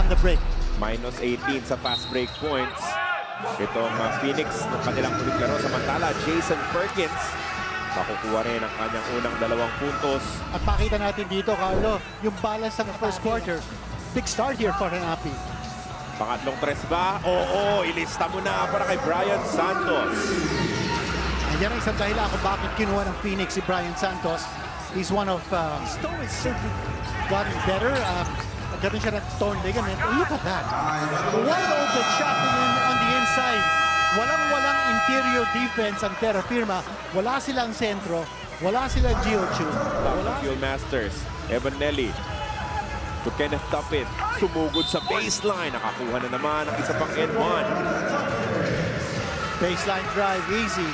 on the break. Minus 18 sa fast break points. Itong Phoenix ng kanilang ulit laro. Samantala, Jason Perkins makukuha rin ang kanyang unang 2 puntos. At pakita natin dito, Carlo, yung balance ng first quarter. Big start here for Renapi. Pangatlong tres ba? Oo, ilista mo na para kay Brian Santos. Yan ang isang dahilan kung bakit kinuha ng Phoenix si Brian Santos. He's one of gotten better. Nagkaroon siya ng torn ligament. Look at that. Wide open shot on the inside. Walang interior defense ang Terra Firma. Wala silang sentro. Wala silang Giochu. Fuel Masters. Evan Nelly. To Kenneth Tuffin. Sumugod sa baseline. Nakakuha na naman ang isa pang N1. Baseline drive, easy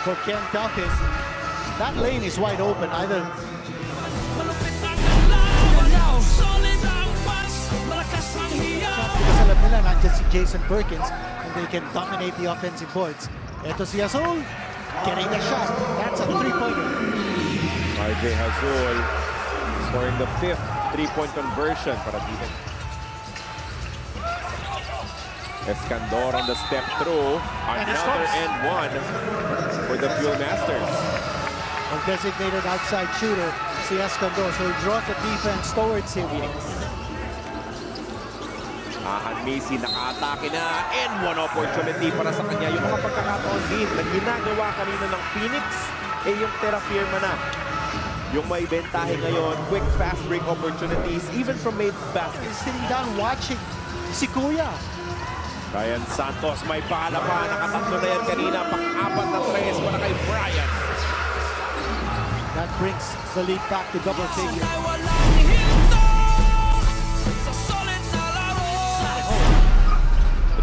for Ken Tuffin. That lane is wide open. Either because alam nila nandiyan si Jason Perkins and they can dominate the offensive boards. Ito si Azul getting the shot. That's a three-pointer. RJ Azul scoring the 5th 3-point conversion para dito. Escandor on the step through. Another N1 for the Fuel Masters. A designated outside shooter, si Escandor. So he draws the defense towards him. Messi naka-atake na. N1 opportunity para sa kanya. Yung mga pagkakataon din na ginagawa kanina ng Phoenix, yung Terra Firma na. Yung may bentahe ngayon, quick fast break opportunities, even from made baskets. Sitting down watching si Kuya. Brian Santos may pala pa. Nakatatlo na yan kanina. Pang-apat na tres para kay Brian. That brings the lead back to double figure.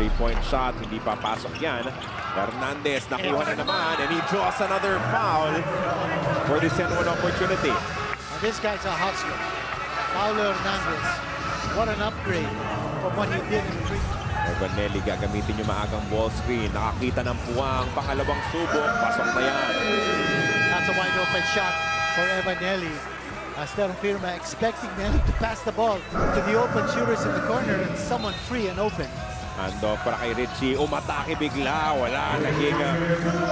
Three-point shot, hindi papasok yan. Hernandez nakuha na naman and he draws another foul for this N1 opportunity. And this guy's a hustler. Paulo Hernandez. What an upgrade from what he did in the previous. Evan Nelly gagamitin yung maagang ball screen. Nakakita ng puwang, pangalawang subok, pasok na yan. That's a wide open shot for Evan Nelly. As Terra Firma expecting Nelly to pass the ball to the open shooters in the corner and someone free and open. Handoff para kay Richie. Umatake bigla. Wala. Naging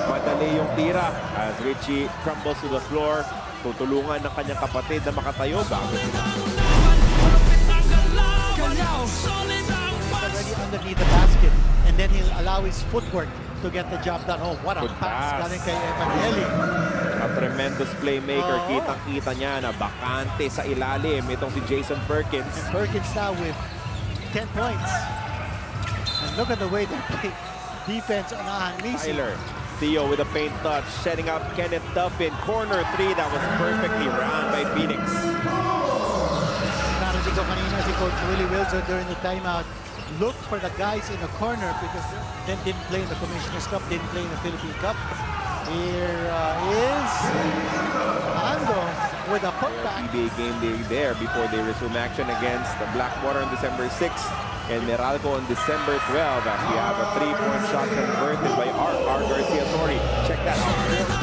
madali yung tira. As Richie crumbles to the floor. Tutulungan ng kanyang kapatid na makatayo bago sila. Already underneath the basket. And then he'll allow his footwork to get the job done. Oh, what a pass. Galing kay Evan Nelly. A tremendous playmaker. Kitang-kita niya na bakante sa ilalim. Itong si Jason Perkins. And Perkins now with 10 points. And look at the way they play defense on Messi. Tyler, Theo with a paint touch, setting up Kenneth Tuffin. Corner 3, that was perfectly run by Phoenix. Narinig ko kanina si Coach Willie Wilson during the timeout. Looked for the guys in the corner because they didn't play in the Commissioner's Cup, didn't play in the Philippine Cup. Here is Ando with a putback. PBA game day there before they resume action against the Blackwater on December 6th and Meralco on December 12th. As we have a 3-point shot converted by R. Garcia. Sorry, check that out.